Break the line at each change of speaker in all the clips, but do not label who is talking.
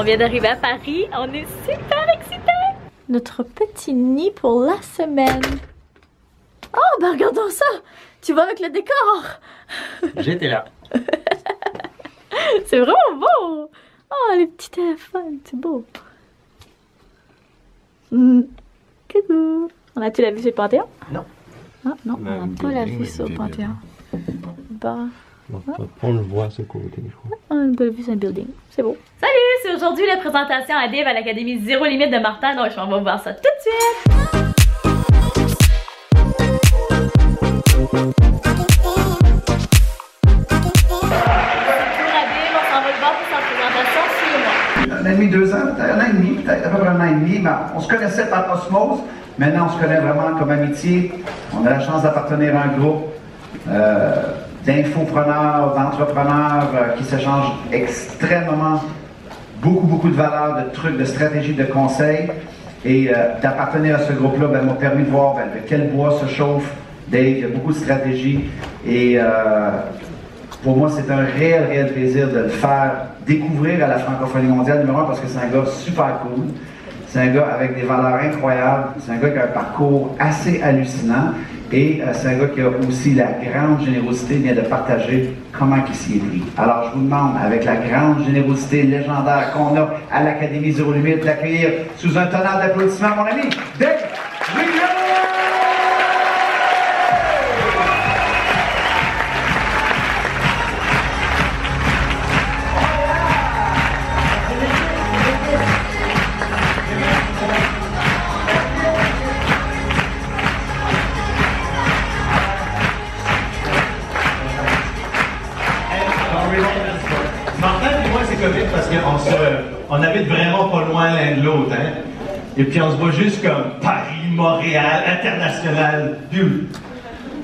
On vient d'arriver à Paris, on est super excités! Notre petit nid pour la semaine. Oh, ben regardons ça! Tu vois avec le décor!
J'étais là.
C'est vraiment beau! Oh, les petits téléphones, c'est beau. Coucou! On a-tu la vue sur le Panthéon?
Non.
Ah, non, on n'a pas la vue sur le Panthéon. Bah.
On le voit ce côté, je crois.
On a la vue sur un building. C'est beau. Salut! C'est aujourd'hui la présentation à Div à l'Académie Zéro Limite de Martin. Donc, je m'en vais voir ça tout de suite.
Un an et demi, 2 ans, peut-être, un an et demi, peut-être, à peu près un an et demi. Ben, on se connaissait par osmose. Maintenant, on se connaît vraiment comme amitié. On a la chance d'appartenir à un groupe d'infopreneurs, d'entrepreneurs qui s'échangent extrêmement beaucoup de valeurs, de trucs, de stratégies, de conseils. Et d'appartenir à ce groupe-là m'a permis de voir de quel bois se chauffe Dave. Il y a beaucoup de stratégies. Et pour moi, c'est un réel plaisir de le faire découvrir à la francophonie mondiale, numéro 1, parce que c'est un gars super cool. C'est un gars avec des valeurs incroyables. C'est un gars qui a un parcours assez hallucinant. Et c'est un gars qui a aussi la grande générosité de partager comment il s'y est pris. Alors, je vous demande, avec la grande générosité légendaire qu'on a à l'Académie Zéro Limite, d'accueillir sous un tonnerre d'applaudissements mon ami Dave Wheeler!
Parce qu'on habite vraiment pas loin l'un de l'autre, hein? Et puis on se voit juste comme Paris, Montréal, international. Dude,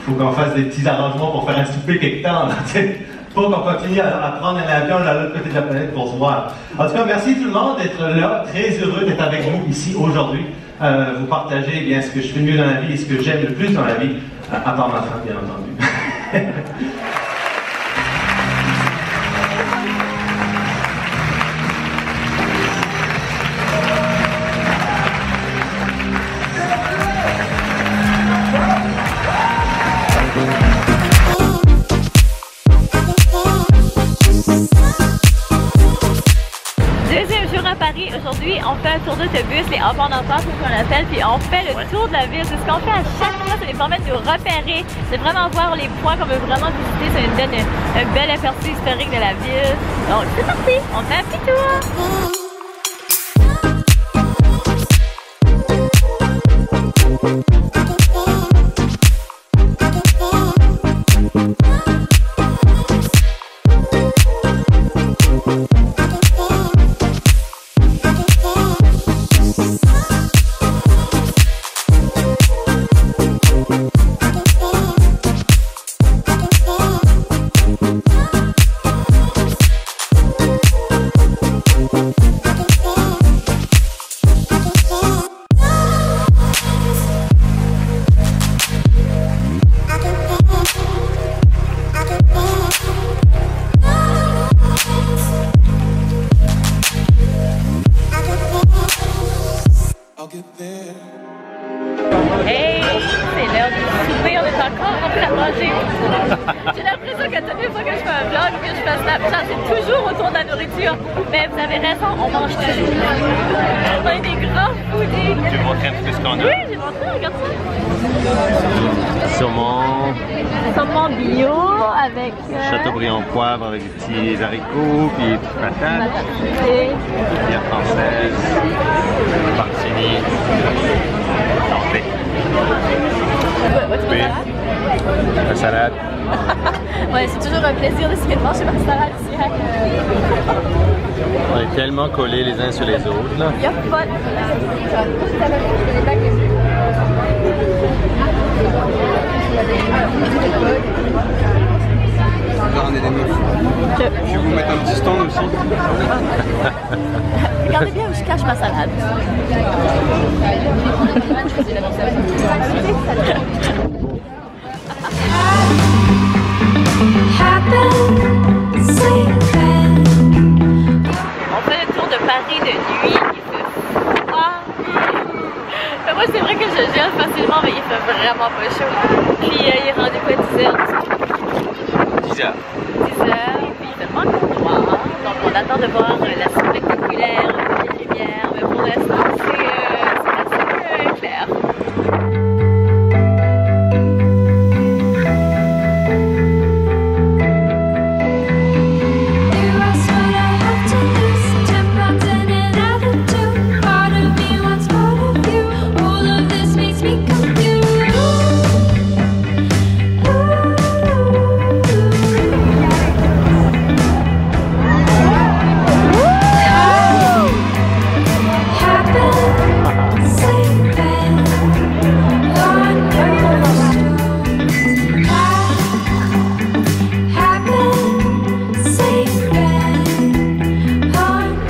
faut qu'on fasse des petits arrangements pour faire un souper quelque temps, t'sais. Pas qu'on continue à prendre un avion de l'autre côté de la planète pour se voir. En tout cas, merci tout le monde d'être là, très heureux d'être avec vous ici aujourd'hui. Vous partagez bien ce que je fais mieux dans la vie et ce que j'aime le plus dans la vie, à part ma femme, bien entendu.
Aujourd'hui, on fait un tour d'autobus, les enfants d'enfants, c'est ce qu'on appelle, puis on fait le tour de la ville. C'est ce qu'on fait à chaque fois, ça nous permet de nous repérer, de vraiment voir les points qu'on veut vraiment visiter. Ça nous donne un bel aperçu historique de la ville. Donc c'est parti, on fait un petit tour! Hey, c'est l'heure du souper, on est encore en train de manger. J'ai l'impression que toutes les fois que je fais un vlog, que je fais Snapchat, c'est toujours autour de la nourriture. Mais vous avez raison, on mange tout. On est des grands foodies.
Tu veux montrer un petit peu ce qu'on a?
Oui, j'ai montré, regarde ça.
Saumon
bio avec...
Chateaubriand poivre avec des petits haricots, puis des petites patates. Bière française. Martini. La salade.
Ouais, c'est toujours un plaisir d'essayer de manger ma salade ici.
On est tellement collés les uns sur les autres, là.
Il y a pas de...
On est des meufs. Je vais vous mettre un petit stand aussi.
Regardez bien où je cache ma salade. On fait le tour de Paris vraiment pas chaud. Puis il est rendu quoi, 10h?
10h.
10h, puis il fait pas encore noir. Donc on attend de voir la spectaculaire rivière. Mais pour l'instant, c'est assez clair.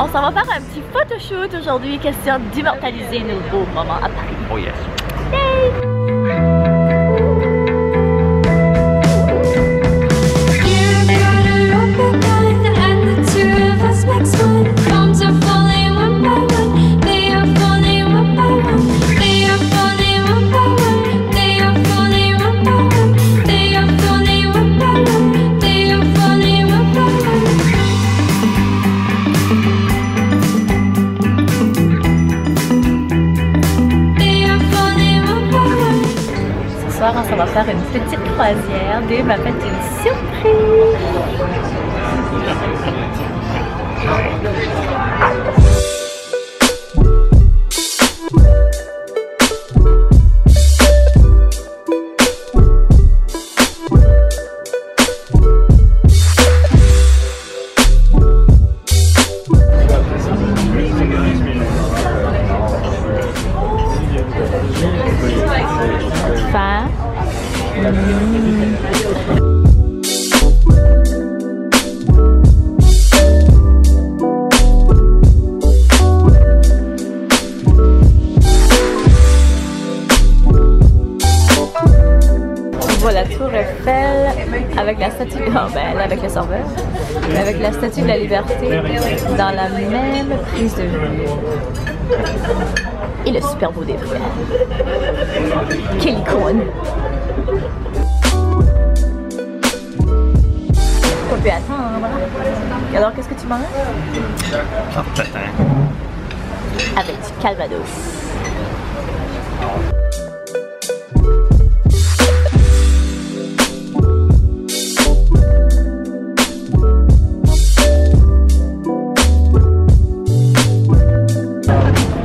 On va faire un petit photoshoot aujourd'hui, question d'immortaliser nos beaux moments à Paris.
Oh yes.
Yay! On va faire une petite croisière. Dave m'a fait une surprise. On voit la tour Eiffel avec la statue, avec le serveur, mais avec la statue de la liberté dans la même prise de vue. Et le super beau défilé. Quelle icône! Pas pu attendre. Et alors, qu'est-ce que tu manges?
Ah, tatin.
Avec du calvados.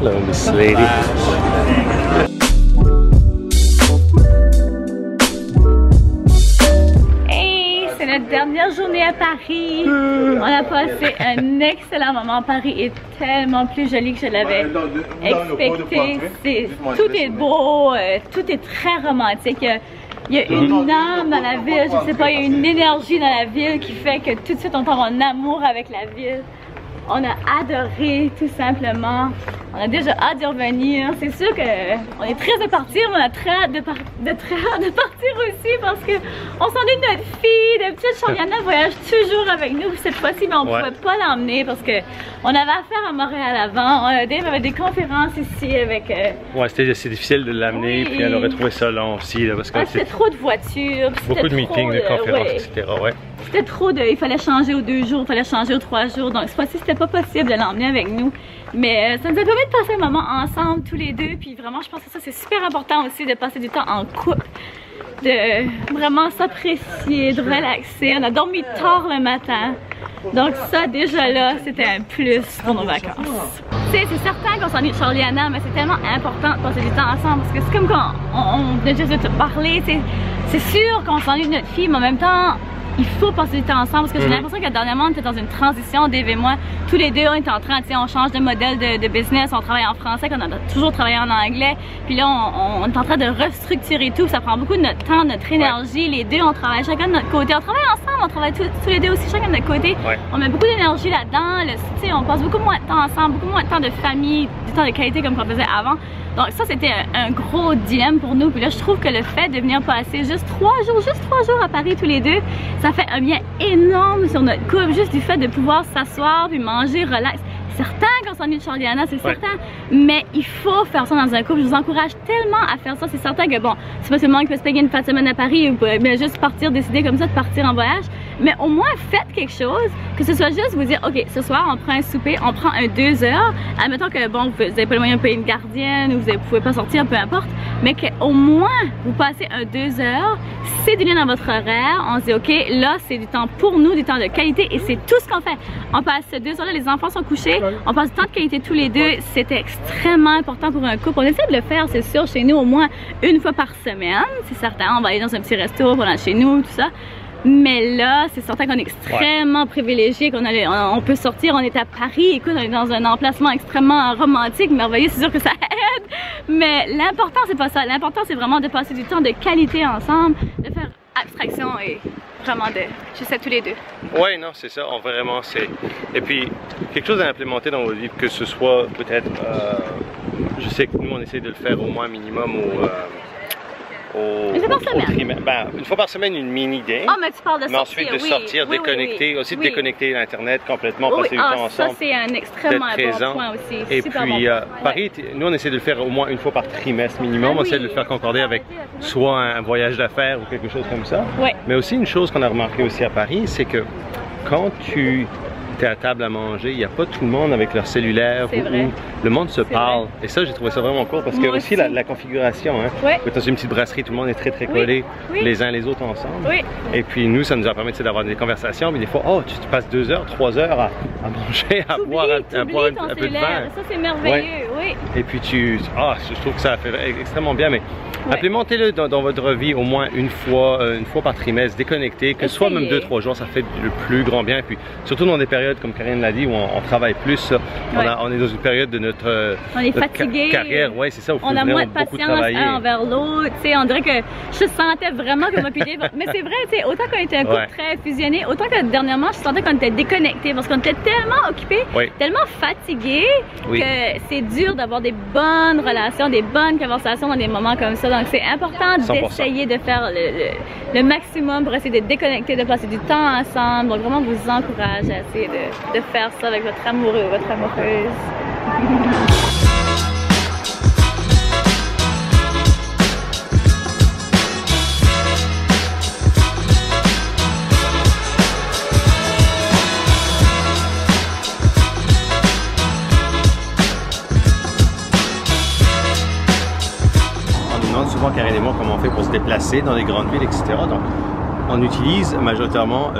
Hello, Miss Lady.
Hey, c'est notre dernière journée à Paris. On a passé un excellent moment. Paris est tellement plus joli que je l'avais expecté. Tout est beau, tout est très romantique. Il y a une âme dans la ville, je sais pas, il y a une énergie dans la ville qui fait que tout de suite on tombe en amour avec la ville. On a adoré tout simplement. On a déjà hâte d'y revenir. C'est sûr qu'on est très de partir, mais on a très hâte de partir aussi parce qu'on s'ennuie de notre fille. De petite Charliana voyage toujours avec nous. Cette fois-ci, mais on ne pouvait pas l'emmener parce qu'on avait affaire à Montréal avant. Dave avait des conférences ici avec...
Ouais, c'était assez difficile de l'amener, puis elle aurait trouvé ça long aussi. Là, parce que
c'était trop de voitures.
Beaucoup de meetings, de conférences, etc. Ouais.
C'était trop de... Il fallait changer aux 2 jours, il fallait changer aux 3 jours. Donc cette fois-ci, c'était pas possible de l'emmener avec nous. Mais ça nous a permis de passer un moment ensemble tous les deux. Puis vraiment, je pense que ça, c'est super important aussi de passer du temps en couple. De vraiment s'apprécier, de relaxer. On a dormi tard le matin. Donc ça, déjà là, c'était un plus pour nos vacances. Tu sais, c'est certain qu'on s'ennuie de Charliana, mais c'est tellement important de passer du temps ensemble. Parce que c'est comme quand on venait juste de te parler. C'est sûr qu'on s'ennuie de notre fille, mais en même temps... Il faut passer du temps ensemble parce que j'ai l'impression que dernièrement on était dans une transition, Dave et moi. Tous les deux on est en train, tu sais, on change de modèle de business, on travaille en français, qu'on a toujours travaillé en anglais. Puis là on est en train de restructurer tout, ça prend beaucoup de notre temps, de notre énergie. Les deux on travaille chacun de notre côté, on travaille ensemble, on travaille tous les deux aussi chacun de notre côté. On met beaucoup d'énergie là-dedans, tu sais, on passe beaucoup moins de temps ensemble, beaucoup moins de temps de famille, du temps de qualité comme on faisait avant. Donc ça c'était un gros dilemme pour nous. Puis là je trouve que le fait de venir passer juste 3 jours à Paris tous les deux, ça fait un bien énorme sur notre couple, juste du fait de pouvoir s'asseoir puis manger relax. certain qu'on s'ennuie de Charliana, c'est certain. Mais il faut faire ça dans un couple. Je vous encourage tellement à faire ça. C'est certain que bon, c'est pas seulement qu'il peut se payer une fin de semaine à Paris ou bien juste partir, décider comme ça de partir en voyage. Mais au moins faites quelque chose, que ce soit juste vous dire, ok, ce soir on prend un souper, on prend un 2 heures. Admettons que bon, vous n'avez pas le moyen de payer une gardienne ou vous ne pouvez pas sortir, peu importe. Mais qu'au moins vous passez un 2 heures, c'est du lien dans votre horaire. On se dit, ok, là c'est du temps pour nous, du temps de qualité et c'est tout ce qu'on fait. On passe 2 heures là, les enfants sont couchés, on passe du temps de qualité tous les deux. C'était extrêmement important pour un couple. On essaie de le faire, c'est sûr, chez nous au moins une fois par semaine. C'est certain, on va aller dans un petit resto pendant chez nous, tout ça. Mais là, c'est certain qu'on est extrêmement privilégié, on peut sortir, on est à Paris, écoute, on est dans un emplacement extrêmement romantique, merveilleux, c'est sûr que ça aide. Mais l'important, c'est pas ça. L'important, c'est vraiment de passer du temps de qualité ensemble, de faire abstraction et vraiment de juste tous les deux.
Oui, non, c'est ça, vraiment, c'est... Et puis, quelque chose à implémenter dans votre vie, que ce soit peut-être, je sais que nous, on essaie de le faire au moins minimum une fois par semaine, une mini-day.
Oh, mais tu parles de sortir,
ensuite de sortir, déconnecter, aussi de déconnecter l'Internet complètement, passer du temps ensemble.
Ça, c'est un extrêmement bon point aussi.
Et puis, Paris, nous, on essaie de le faire au moins une fois par trimestre minimum. On essaie de le faire concorder avec soit un voyage d'affaires ou quelque chose comme ça. Mais aussi, une chose qu'on a remarqué aussi à Paris, c'est que quand tu es à table à manger, il n'y a pas tout le monde avec leur cellulaire où le monde se parle. Et ça, j'ai trouvé ça vraiment cool parce que aussi la configuration, hein, dans une petite brasserie, tout le monde est très collé les uns les autres ensemble. Et puis nous, ça nous a permis d'avoir des conversations, mais des fois, oh, tu passes 2 heures, 3 heures à manger, à boire un peu de vin.
Ça, c'est merveilleux,
Et puis je trouve que ça fait extrêmement bien, mais implémentez-le dans votre vie au moins une fois par trimestre, déconnecté, que ce soit même 2-3 jours, ça fait le plus grand bien. Et puis surtout dans des périodes, comme Karine l'a dit, où on travaille plus, on est dans une période de notre
fatigué,
carrière, c'est ça, où
on a moins de patience un envers l'autre, on dirait que je sentais vraiment comme mais c'est vrai, autant qu'on était un couple très fusionné, autant que dernièrement je sentais qu'on était déconnectés parce qu'on était tellement occupés, tellement fatigués que c'est dur d'avoir des bonnes relations, des bonnes conversations dans des moments comme ça. Donc c'est important d'essayer de faire le maximum pour essayer de déconnecter, de passer du temps ensemble. Donc vraiment vous encourage à essayer de faire ça avec votre amoureux ou votre amoureuse.
On nous demande souvent, Karine et moi, comment on fait pour se déplacer dans les grandes villes, etc. Donc, on utilise majoritairement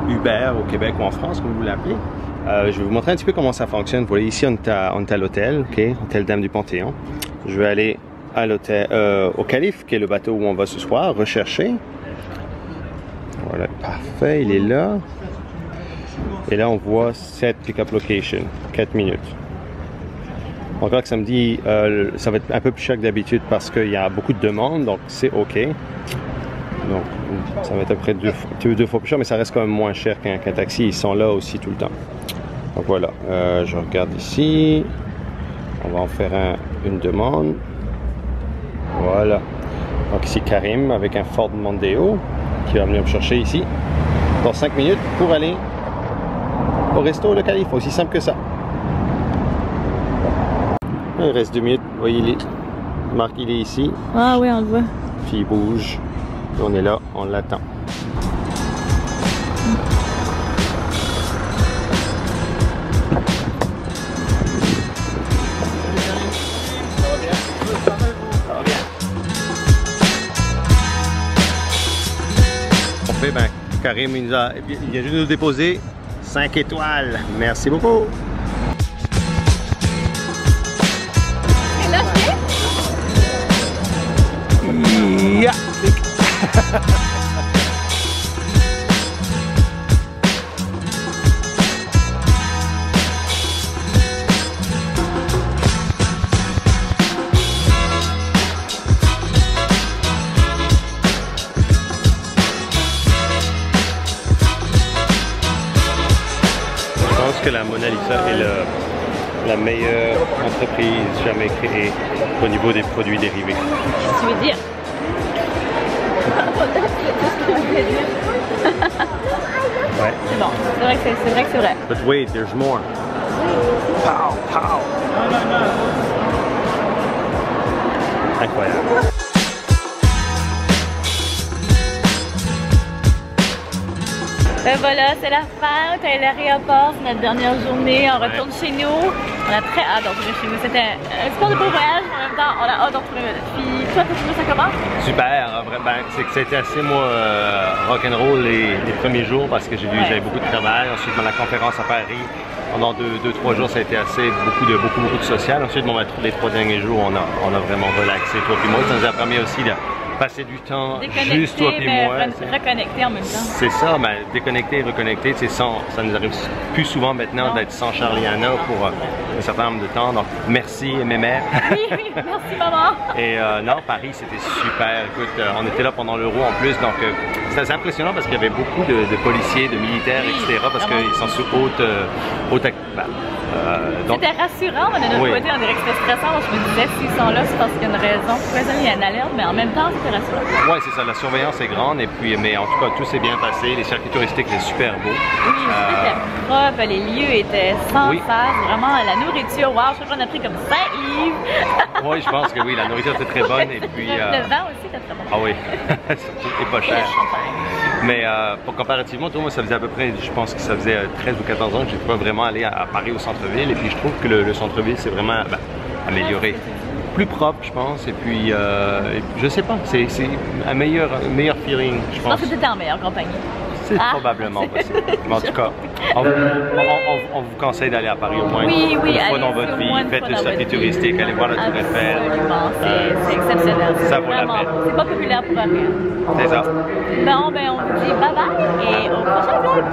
Uber au Québec ou en France, comme vous l'appelez. Je vais vous montrer un petit peu comment ça fonctionne. Vous voyez ici, on est à l'hôtel, Hôtel Dame du Panthéon. Je vais aller à l'hôtel, au Calife, qui est le bateau où on va ce soir, rechercher. Voilà, parfait, il est là. Et là, on voit Set Pickup Location, 4 minutes. Encore que ça me dit, ça va être un peu plus cher que d'habitude parce qu'il y a beaucoup de demandes, donc c'est OK. Donc, ça va être à peu près deux fois plus cher, mais ça reste quand même moins cher qu'un taxi. Ils sont là aussi tout le temps. Donc voilà, je regarde ici. On va en faire une demande. Voilà. Donc ici Karim avec un Ford Mondeo qui va venir me chercher ici dans 5 minutes pour aller au resto Le Calife. Aussi simple que ça. Il reste 2 minutes. Vous voyez, Marc, il est ici.
Ah oui, on le voit.
Puis il bouge. On est là, on l'attend. On fait, Karim, il vient juste nous déposer 5 étoiles. Merci beaucoup. Yeah. Je pense que la Mona Lisa est la meilleure entreprise jamais créée au niveau des produits dérivés.
Tu veux dire?
Ouais.
C'est bon, c'est vrai que c'est vrai.
But wait, there's more. Pow, pow. Incroyable.
Ben voilà, c'est la fin, on est à l'aéroport, c'est notre dernière journée, on retourne chez nous. On a très hâte de retourner chez nous. C'était un super de beau voyage, mais en même temps, on a hâte de retrouver notre fille. Toi, t'as trouvé ça comment?
Super, vraiment, c'est que c'était assez, moi, rock'n'roll les premiers jours parce que j'avais beaucoup de travail. Ensuite, dans la conférence à Paris, pendant 2-3 jours, ça a été beaucoup de social. Ensuite, bon, les 3 derniers jours, on a vraiment relaxé, toi et moi. Ça nous a permis aussi de passer du temps juste toi et moi.
Reconnecter en même temps.
C'est ça, mais déconnecter et reconnecter, ça nous arrive plus souvent maintenant d'être sans Charlie et Anna pour un certain nombre de temps. Donc, merci mes mères.
Oui, merci maman.
Et non, Paris, c'était super. Écoute, on était là pendant l'Euro en plus, donc c'était assez impressionnant parce qu'il y avait beaucoup de policiers, de militaires, etc. Parce qu'ils sont sous haute
c'était rassurant, mais de notre côté, on dirait que c'était stressant. Je me disais, s'ils sont là, c'est parce qu'il y a une raison. Il y a une alerte, mais en même temps, c'était rassurant.
Oui, c'est ça. La surveillance est grande, et puis, mais en tout cas, tout s'est bien passé. Les circuits touristiques étaient super beaux.
Oui, c'était propre, les lieux étaient sans face. Vraiment, la nourriture, wow, je crois qu'on a pris comme 5 livres.
Oui, je pense que oui, la nourriture était très bonne. Et puis,
le vin aussi était très bon.
Ah oui, surtout, et pas cher. Mais comparativement, moi, ça faisait à peu près, je pense que ça faisait 13 ou 14 ans que je n'étais pas vraiment allé à Paris au centre-ville. Et puis, je trouve que le centre-ville, c'est vraiment amélioré. Plus propre, je pense. Et puis, je sais pas, c'est un meilleur feeling, je pense.
Je pense que c'était en meilleure compagnie.
C'est probablement possible. Mais en tout cas, on vous conseille d'aller à Paris au moins une fois dans votre vie. Faites le circuit touristique, allez voir la Tour Eiffel.
C'est exceptionnel.
Ça vaut la peine.
C'est pas populaire pour rien.
C'est ça.
Bon, ben on vous dit bye bye et au prochain vlog.